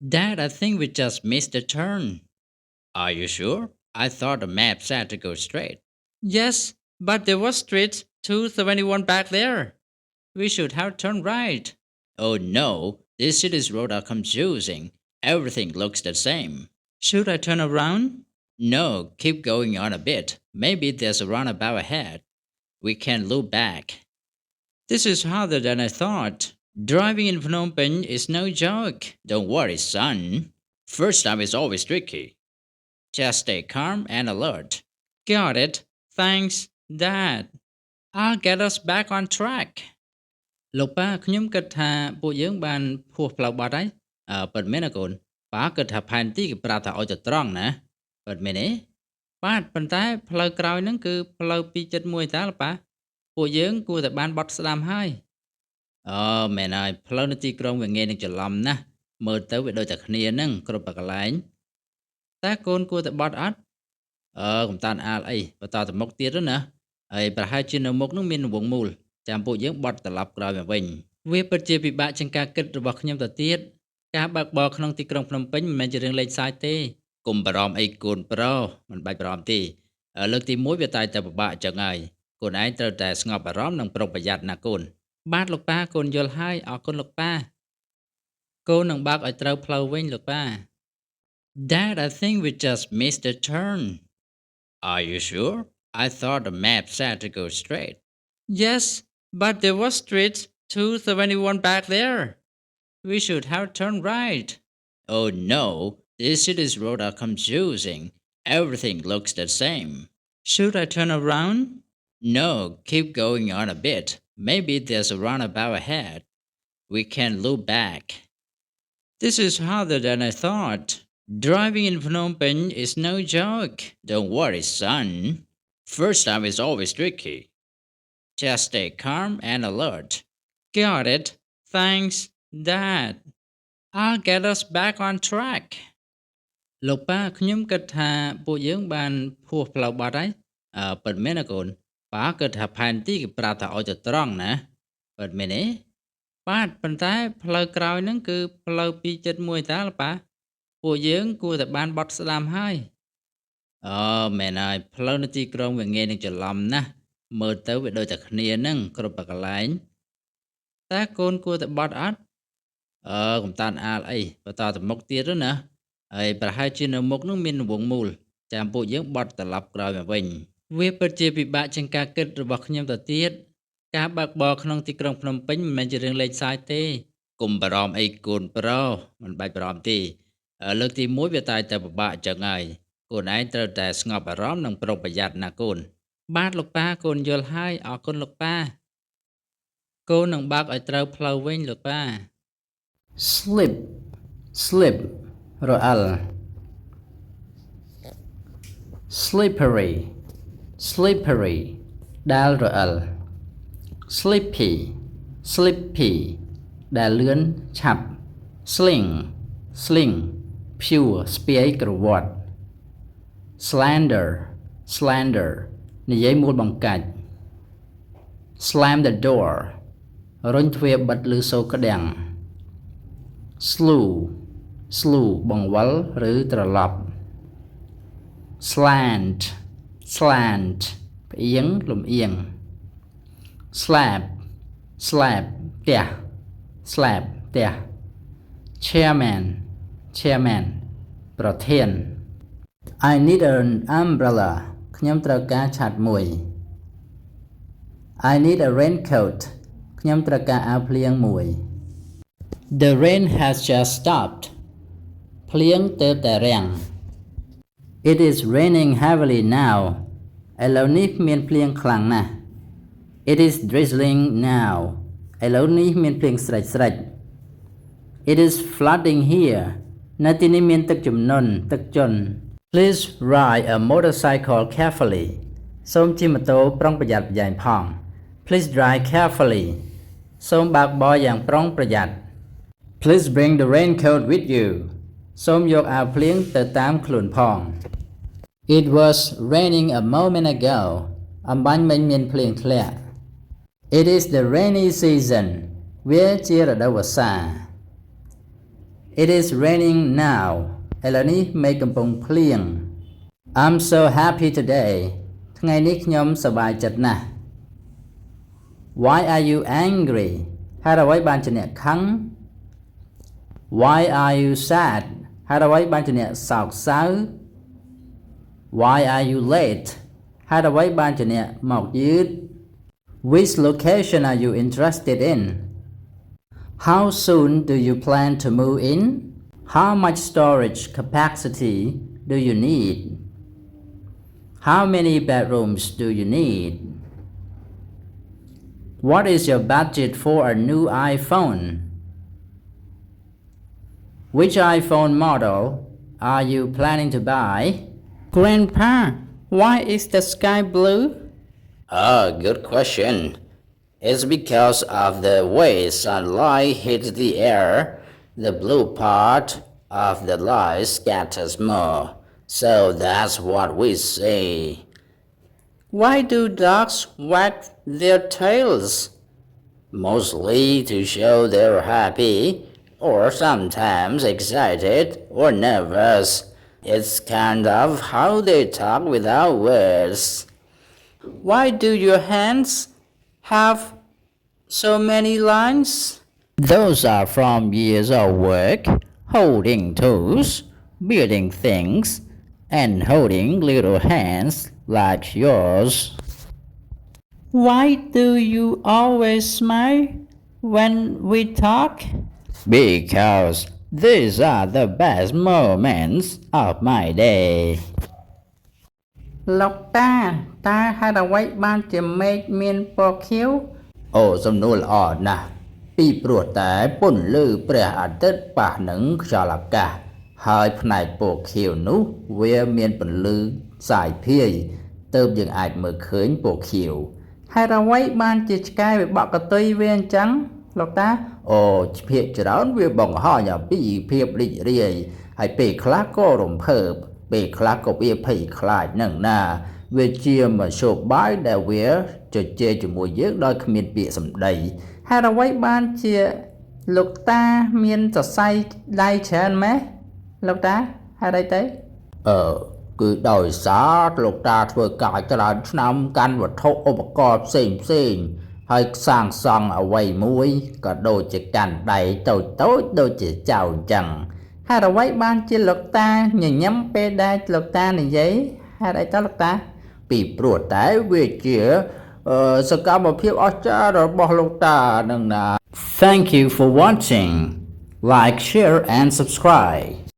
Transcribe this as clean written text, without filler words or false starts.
Dad, I think we just missed a turn. Are you sure? I thought the map said to go straight. Yes, but there was street 271 back there. We should have turned right. Oh no, these cities roads are confusing. Everything looks the same. Should I turn around? No, keep going on a bit. Maybe there's a roundabout ahead. We can loop back. This is harder than I thought. Driving in Phnom Penh is no joke. Don't worry, son. First time is always tricky. Just stay calm and alert. Got it. Thanks, Dad. I'll get us back on track. លោកប៉ាខ្ញុំគិតថាពួកយើងបានភួសផ្លូវបាត់ហើយពិតមែនណាកូនប៉ាគិតថាផែនទីគេប្រាប់ថាឲ្យទៅត្រង់ណាពិតមែនទេបាទប៉ុន្តែផ្លូវក្រោយហ្នឹងគឺផ្លូវ271តើប៉ាពួកយើងគួរតែបានបត់ស្ដាំហើយអូមែនហើយផ្លូវនៅទីក្រុងវាងាយនឹងច្រឡំណាស់មើលទៅវាដូចតែគ្នាហ្នឹងគ្រប់តែកន្លែងតើកូនគួរតែបត់អត់កុំតានអាលអីបន្តទៅមុខទៀតទៅណាហើយប្រហែលជានៅមុខហ្នឹងមានរង្វង់មូលចាំពួកយើងបត់ត្រឡប់ក្រោយមកវិញវាពិតជាពិបាកជាងការគិតរបស់ខ្ញុំទៅទៀតការបើកបរក្នុងទីក្រុងភ្នំពេញមិនមែនជារឿងលេងសើចទេកុំបារម្ភអីកូនប្រុសមិនបាច់បារម្ភទេលើកទី1វាតែពិបាកអញ្ចឹងហើយកូនឯងត្រូវតែស្ងប់អារម្មណ៍និងប្រុងប្រយ័ត្នណាកូនបាទលោកប៉ាកូនយល់ហើយអរគុណលោកប៉ាកូននឹងបើកឲ្យត្រូវផ្លូវវិញលោកប៉ា Dad, I think we just missed a turn. Are you sure? I thought the map said to go straight. Yes, but there was street 271 back there. We should have turned right. Oh no, these cities roads are confusing. Everything looks the same. Should I turn around? No, keep going on a bit. Maybe there's a roundabout ahead. We can loop back. This is harder than I thought. Driving in Phnom Penh is no joke. Don't worry, son. First time is always tricky. Just stay calm and alert. Got it. Thanks, Dad. I'll get us back on track. លោកប៉ាខ្ញុំគិតថាពួកយើងបានភួសផ្លូវបាត់ហើយពិតមែនណាកូនប៉ាគិតថាផែនទីគេប្រាប់ថាឲ្យទៅត្រង់ណាពិតមែនទេបាទប៉ុន្តែផ្លូវក្រោយហ្នឹងគឺផ្លូវ271តើប៉ាពួកយើងគួរតែបានបត់ស្ដាំហើយអូមែនហើយផ្លូវនៅទីក្រុងវាងាយនឹងច្រឡំណាស់មើលទៅវាដូចតែគ្នាហ្នឹងគ្រប់តែកន្លែងតើកូនគួរតែបត់អត់កុំតានអាលអីបន្តទៅមុខទៀតទៅណាហើយប្រហែលជានៅមុខនោះមានរង្វង់មូលចាំពួកយើងបត់ត្រឡប់ក្រោយមកវិញវាពិតជាពិបាកជាងការគិតរបស់ខ្ញុំទៅទៀតការបើកបរក្នុងទីក្រុងភ្នំពេញមិនមែនជារឿងលេងសើចទេកុំបារម្ភអីកូនប្រុសមិនបាច់បារម្ភទេលើកទី1វាតែពិបាកអញ្ចឹងហើយកូនឯងត្រូវតែស្ងប់អារម្មណ៍និងប្រុងប្រយ័ត្នណាកូនបាទលោកប៉ាកូនយល់ហើយអរគុណលោកប៉ាកូននឹងបើកឲ្យត្រូវផ្លូវវិញលោកប៉ា slip slip រអិល slippery slippery ដែលរអិល sleepy sleepy ដែលលឿនឆាប់ sling sling ព្យួរស្ពាយក្រវាត់ slander slander និយាយមួលបង្កាច់ slam the door រុញទ្វារបិទឬសូរក្តាំង slew slew បង្វិលឬត្រឡប់ slant slant ផ្អៀងលំអៀង slab slab ផ្ទះ slab ផ្ទះ chairman chairman ប្រធាន I need an umbrella ខ្ញុំត្រូវការឆ័ត្រមួយ I need a raincoat ខ្ញុំត្រូវការអាវភ្លៀងមួយ The rain has just stopped ភ្លៀងទើបតែរាំង It is raining heavily now ឥឡូវនេះមានភ្លៀងខ្លាំងណាស់ It is drizzling now ឥឡូវនេះមានភ្លៀងស្រិច It is flooding here នៅទីនេះមានទឹកជំនន់ទឹកជន់ Please ride a motorcycle carefully សូមជិះម៉ូតូប្រុងប្រយ័ត្នប្រយែងផង Please drive carefully សូមបើកបរយ៉ាងប្រុងប្រយ័ត្ន Please bring the raincoat with you សូមយកអាវភ្លៀងទៅតាមខ្លួនផង It was raining a moment ago អំបញ្ញមិញមានភ្លៀងធ្លាក់ It is the rainy season វាជារដូវវស្សា It is raining now ឥឡូវនេះមេឃកំពុងភ្លៀង I'm so happy today ថ្ងៃនេះខ្ញុំសប្បាយចិត្តណាស់ Why are you angry ហេតុអ្វីបានជាអ្នកខឹង Why are you sad ហេតុអ្វីបានជាអ្នកសោកសៅ Why are you late ហេតុអ្វីបានជាអ្នកមកយឺត Which location are you interested in How soon do you plan to move in How much storage capacity do you need How many bedrooms do you need What is your budget for a new iPhone Which iPhone model are you planning to buy Grandpa why is the sky blue Good question. It's because of the way sunlight hits the air, the blue part of the light scatters more. So that's what we see. Why do dogs wag their tails Mostly to show they're happy, or sometimes excited or nervous. It's kind of how they talk without words. Why do your hands have so many lines Those are from years of work, holding tools, building things, and holding little hands like yours. Why do you always smile when we talk Because these are the best moments of my day. លោកតាតើហេតុអ្វីបានជាមេឃមានពណ៌ខៀវ អូសំណួរល្អណាស់ពីព្រោះតែពន្លឺព្រះអាទិត្យប៉ះនឹងខ្យល់អាកាសហើយផ្នែកពណ៌ខៀវនោះវាមានពន្លឺសាយភាយទើបយើងអាចមើលឃើញពណ៌ខៀវ ហេតុអ្វីបានជាឆ្កែវាបក់កតុយវាអញ្ចឹងលោកតា អូភាគច្រើនវាបង្ហាញអំពីភាពរីករាយហើយពេលខ្លះក៏រំភើបពេលខ្លះក៏វាភ័យខ្លាចនឹងណាវាជាមធ្យោបាយដែលវាជជែកជាមួយយើងដោយគ្មានពាក្យសម្ដី ហេតុអ្វីបានជាលោកតាមានសរសៃដៃច្រើនម៉េះលោកតាហេតុអីទៅ គឺដោយសារលោកតាធ្វើការច្រើនឆ្នាំកាន់វត្ថុឧបករណ៍ផ្សេងហើយសាងសង់អ្វីមួយក៏ដូចជាកាន់ដៃតូចដូចជាចៅអញ្ចឹង ហេតុអ្វីបានជាលោកតាញញឹមពេលដែលលោកតានិយាយហេតុអីទៅលោកតា ពីព្រោះតែវាជាសកម្មភាពអស្ចារ្យរបស់លោកតានឹងណា Thank you for watching. Like, share and subscribe.